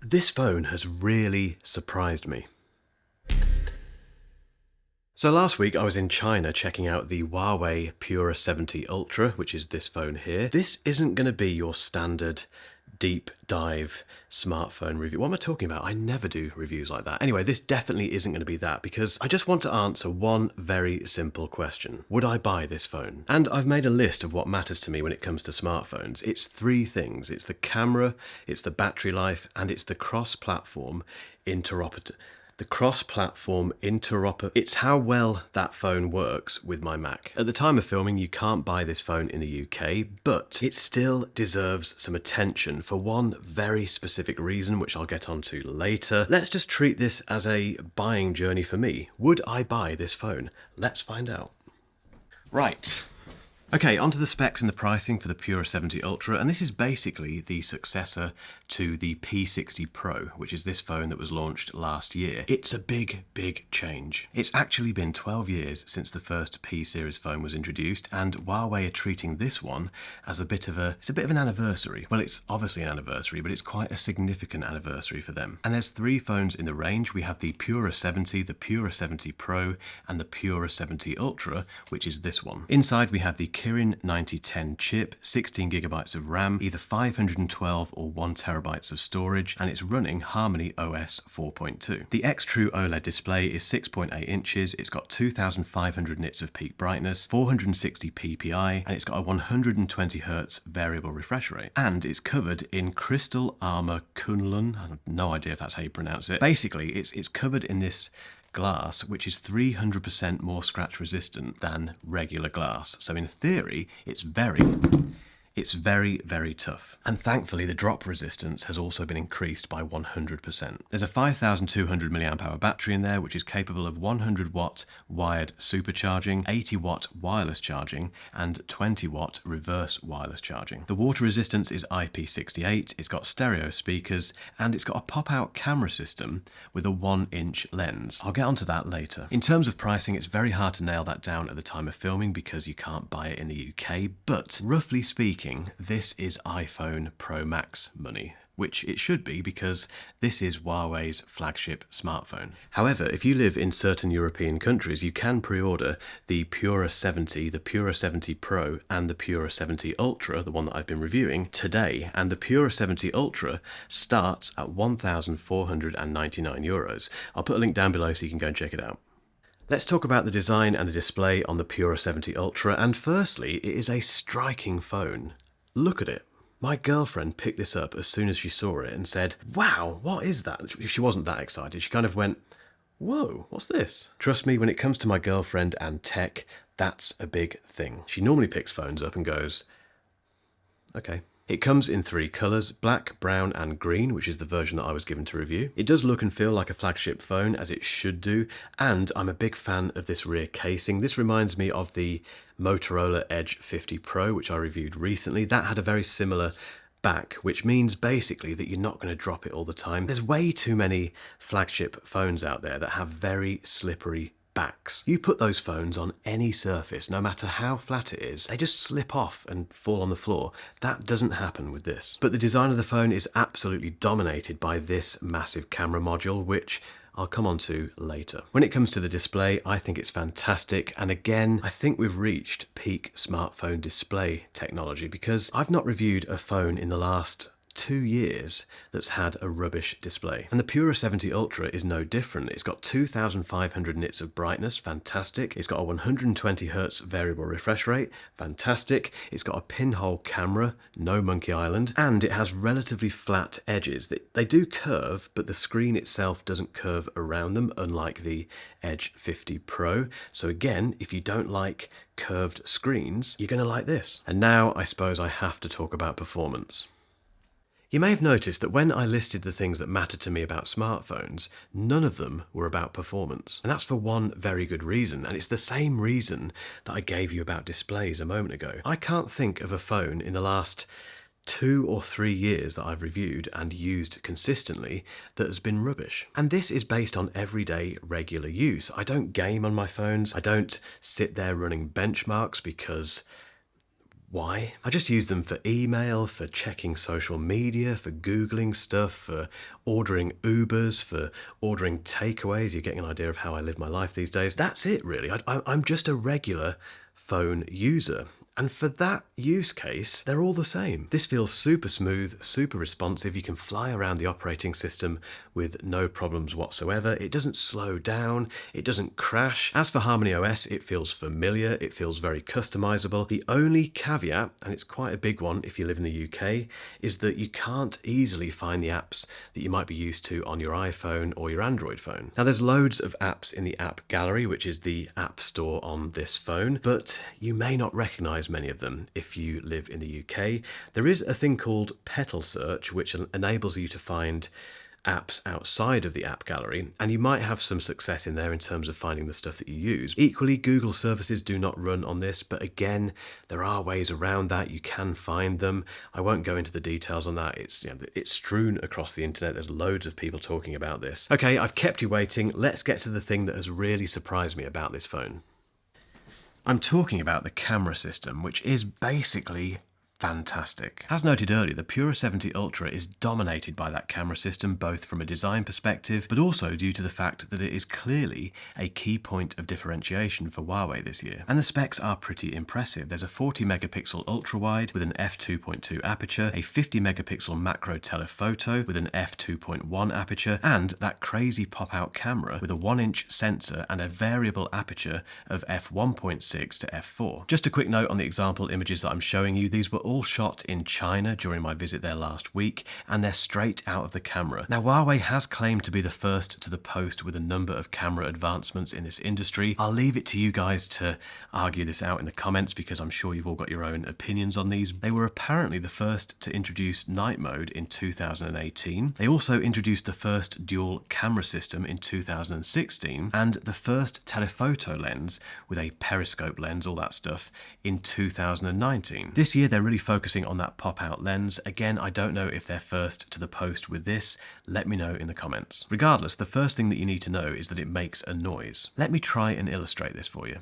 This phone has really surprised me. So last week I was in China checking out the HUAWEI Pura 70 Ultra, which is this phone here. This isn't going to be your standard deep dive smartphone review. What am I talking about? I never do reviews like that. Anyway, this definitely isn't going to be that because I just want to answer one very simple question. Would I buy this phone? And I've made a list of what matters to me when it comes to smartphones. It's three things. It's the camera, it's the battery life, and it's the cross-platform interoperability. It's how well that phone works with my Mac. At the time of filming, you can't buy this phone in the UK, but it still deserves some attention for one very specific reason, which I'll get onto later. Let's just treat this as a buying journey for me. Would I buy this phone? Let's find out. Right. Okay, onto the specs and the pricing for the Pura 70 Ultra, and this is basically the successor to the P60 Pro, which is this phone that was launched last year. It's a big, big change. It's actually been 12 years since the first P series phone was introduced, and Huawei are treating this one as a bit of an anniversary. Well, it's obviously an anniversary, but it's quite a significant anniversary for them. And there's three phones in the range. We have the Pura 70, the Pura 70 Pro, and the Pura 70 Ultra, which is this one. Inside we have the Kirin 9010 chip, 16 gigabytes of RAM, either 512 or 1 terabytes of storage, and it's running Harmony OS 4.2. The X-True OLED display is 6.8 inches, it's got 2500 nits of peak brightness, 460 ppi, and it's got a 120 Hz variable refresh rate. And it's covered in crystal armor Kunlun. I have no idea if that's how you pronounce it. Basically, it's covered in this glass which is 300% more scratch resistant than regular glass. So in theory, it's very, very tough. And thankfully, the drop resistance has also been increased by 100%. There's a 5200 mAh battery in there, which is capable of 100 watt wired supercharging, 80 watt wireless charging, and 20 watt reverse wireless charging. The water resistance is IP68, it's got stereo speakers, and it's got a pop-out camera system with a 1-inch lens. I'll get onto that later. In terms of pricing, it's very hard to nail that down at the time of filming because you can't buy it in the UK, but roughly speaking, this is iPhone Pro Max money, which it should be because this is Huawei's flagship smartphone. However, if you live in certain European countries, you can pre-order the Pura 70, the Pura 70 Pro, and the Pura 70 Ultra, the one that I've been reviewing, today. And the Pura 70 Ultra starts at €1,499. I'll put a link down below so you can go and check it out. Let's talk about the design and the display on the Pura 70 Ultra, and firstly, it is a striking phone. Look at it. My girlfriend picked this up as soon as she saw it and said, "Wow, what is that?" She wasn't that excited. She kind of went, "Whoa, what's this?" Trust me, when it comes to my girlfriend and tech, that's a big thing. She normally picks phones up and goes, "Okay." It comes in three colours, black, brown and green, which is the version that I was given to review. It does look and feel like a flagship phone, as it should do, and I'm a big fan of this rear casing. This reminds me of the Motorola Edge 50 Pro, which I reviewed recently. That had a very similar back, which means basically that you're not going to drop it all the time. There's way too many flagship phones out there that have very slippery backs. You put those phones on any surface, no matter how flat it is, they just slip off and fall on the floor. That doesn't happen with this. But the design of the phone is absolutely dominated by this massive camera module, which I'll come on to later. When it comes to the display, I think it's fantastic. And again, I think we've reached peak smartphone display technology because I've not reviewed a phone in the last 2 years that's had a rubbish display. And the Pura 70 Ultra is no different. It's got 2500 nits of brightness, fantastic. It's got a 120 Hz variable refresh rate, fantastic. It's got a pinhole camera, no Monkey Island, and it has relatively flat edges. They do curve, but the screen itself doesn't curve around them, unlike the Edge 50 Pro. So again, if you don't like curved screens, you're going to like this. And now I suppose I have to talk about performance. You may have noticed that when I listed the things that matter to me about smartphones, none of them were about performance. And that's for one very good reason, and it's the same reason that I gave you about displays a moment ago. I can't think of a phone in the last 2 or 3 years that I've reviewed and used consistently that has been rubbish. And this is based on everyday regular use. I don't game on my phones. I don't sit there running benchmarks because Why? I just use them for email, for checking social media, for Googling stuff, for ordering Ubers, for ordering takeaways. You're getting an idea of how I live my life these days. That's it, really. I'm just a regular phone user. And for that use case, they're all the same. This feels super smooth, super responsive. You can fly around the operating system with no problems whatsoever. It doesn't slow down. It doesn't crash. As for Harmony OS, it feels familiar. It feels very customizable. The only caveat, and it's quite a big one if you live in the UK, is that you can't easily find the apps that you might be used to on your iPhone or your Android phone. Now, there's loads of apps in the app gallery, which is the app store on this phone, but you may not recognize many of them if you live in the UK. There is a thing called Petal Search, which enables you to find apps outside of the app gallery, and you might have some success in there in terms of finding the stuff that you use. Equally, Google services do not run on this, but again, there are ways around that. You can find them. I won't go into the details on that. It's strewn across the internet. There's loads of people talking about this. Okay, I've kept you waiting. Let's get to the thing that has really surprised me about this phone. I'm talking about the camera system, which is basically fantastic. As noted earlier, the Pura 70 Ultra is dominated by that camera system, both from a design perspective, but also due to the fact that it is clearly a key point of differentiation for Huawei this year. And the specs are pretty impressive. There's a 40 megapixel ultra-wide with an f2.2 aperture, a 50 megapixel macro telephoto with an f2.1 aperture, and that crazy pop-out camera with a 1-inch sensor and a variable aperture of f1.6 to f4. Just a quick note on the example images that I'm showing you. These were all shot in China during my visit there last week, and they're straight out of the camera. Now, Huawei has claimed to be the first to the post with a number of camera advancements in this industry. I'll leave it to you guys to argue this out in the comments, because I'm sure you've all got your own opinions on these. They were apparently the first to introduce night mode in 2018. They also introduced the first dual camera system in 2016, and the first telephoto lens with a periscope lens, all that stuff, in 2019. This year they're really focusing on that pop-out lens. Again, I don't know if they're first to the post with this. Let me know in the comments. Regardless, the first thing that you need to know is that it makes a noise. Let me try and illustrate this for you.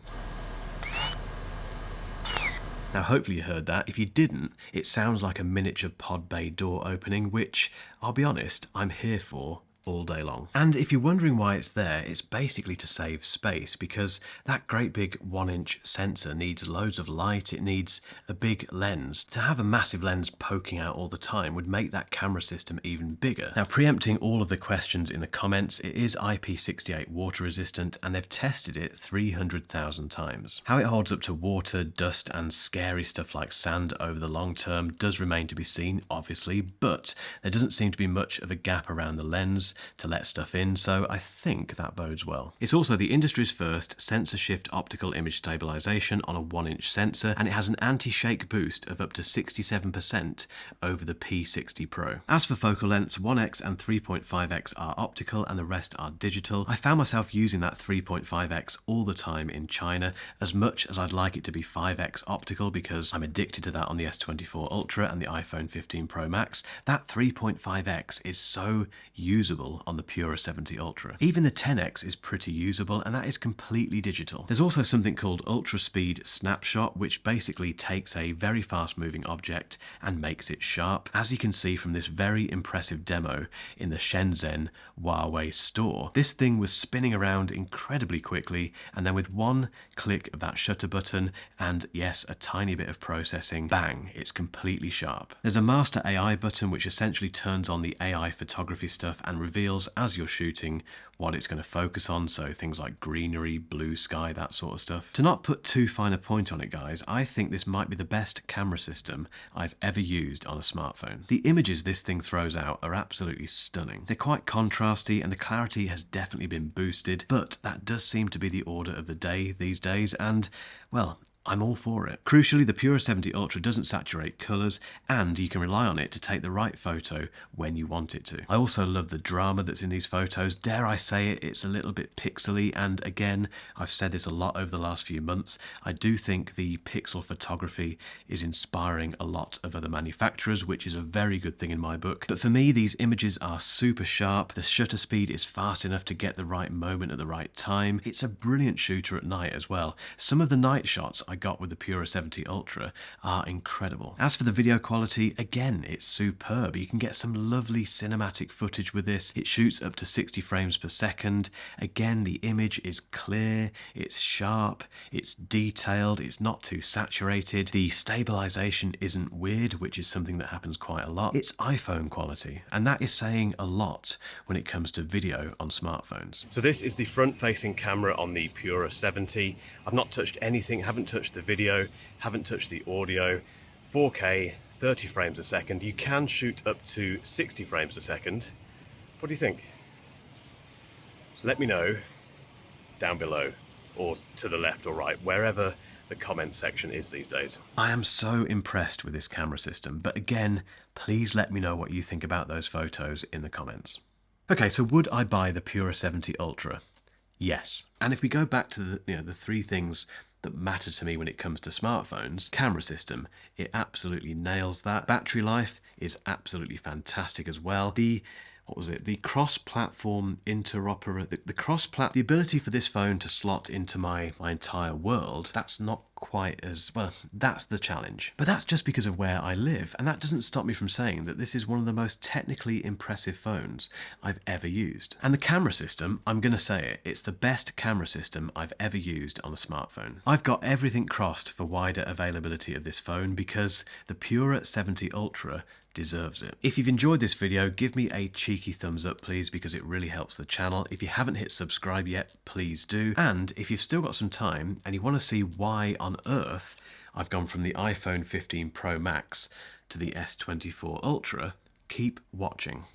Now, hopefully you heard that. If you didn't, it sounds like a miniature pod bay door opening, which, I'll be honest, I'm here for all day long. And if you're wondering why it's there, it's basically to save space, because that great big 1-inch sensor needs loads of light. It needs a big lens. To have a massive lens poking out all the time would make that camera system even bigger. Now, preempting all of the questions in the comments, it is IP68 water resistant, and they've tested it 300,000 times. How it holds up to water, dust, and scary stuff like sand over the long term does remain to be seen, obviously, but there doesn't seem to be much of a gap around the lens to let stuff in, so I think that bodes well. It's also the industry's first sensor shift optical image stabilization on a 1-inch sensor, and it has an anti-shake boost of up to 67% over the P60 Pro. As for focal lengths, 1x and 3.5x are optical and the rest are digital. I found myself using that 3.5x all the time in China, as much as I'd like it to be 5x optical, because I'm addicted to that on the S24 Ultra and the iPhone 15 Pro Max. That 3.5x is so usable on the Pura 70 Ultra. Even the 10x is pretty usable, and that is completely digital. There's also something called Ultra Speed Snapshot, which basically takes a very fast moving object and makes it sharp. As you can see from this very impressive demo in the Shenzhen Huawei store, this thing was spinning around incredibly quickly, and then with one click of that shutter button and, yes, a tiny bit of processing, bang, it's completely sharp. There's a Master AI button which essentially turns on the AI photography stuff and reveals as you're shooting what it's going to focus on, so things like greenery, blue sky, that sort of stuff. To not put too fine a point on it, guys, I think this might be the best camera system I've ever used on a smartphone. The images this thing throws out are absolutely stunning. They're quite contrasty, and the clarity has definitely been boosted, but that does seem to be the order of the day these days, and, well, I'm all for it. Crucially, the Pura 70 Ultra doesn't saturate colours, and you can rely on it to take the right photo when you want it to. I also love the drama that's in these photos. Dare I say it, it's a little bit pixely, and again, I've said this a lot over the last few months, I do think the pixel photography is inspiring a lot of other manufacturers, which is a very good thing in my book. But for me, these images are super sharp. The shutter speed is fast enough to get the right moment at the right time. It's a brilliant shooter at night as well. Some of the night shots I got with the Pura 70 Ultra are incredible. As for the video quality, again, it's superb. You can get some lovely cinematic footage with this. It shoots up to 60 frames per second. Again, the image is clear, it's sharp, it's detailed, it's not too saturated. The stabilization isn't weird, which is something that happens quite a lot. It's iPhone quality, and that is saying a lot when it comes to video on smartphones. So this is the front-facing camera on the Pura 70. I've not touched anything, haven't touched the video, haven't touched the audio. 4K, 30 frames a second. You can shoot up to 60 frames a second. What do you think? Let me know down below, or to the left or right, wherever the comment section is these days. I am so impressed with this camera system, but again, please let me know what you think about those photos in the comments. Okay, so would I buy the Pura 70 Ultra? Yes. And if we go back to the three things that matter to me when it comes to smartphones, camera system, it absolutely nails that. Battery life is absolutely fantastic as well. The cross-platform interoperability, the ability for this phone to slot into my entire world, that's not quite as, well, that's the challenge. But that's just because of where I live, and that doesn't stop me from saying that this is one of the most technically impressive phones I've ever used. And the camera system, I'm gonna say it, it's the best camera system I've ever used on a smartphone. I've got everything crossed for wider availability of this phone because the Pura 70 Ultra deserves it. If you've enjoyed this video, give me a cheeky thumbs up please, because it really helps the channel. If you haven't hit subscribe yet, please do. And if you've still got some time and you want to see why on earth I've gone from the iPhone 15 Pro Max to the S24 Ultra, keep watching.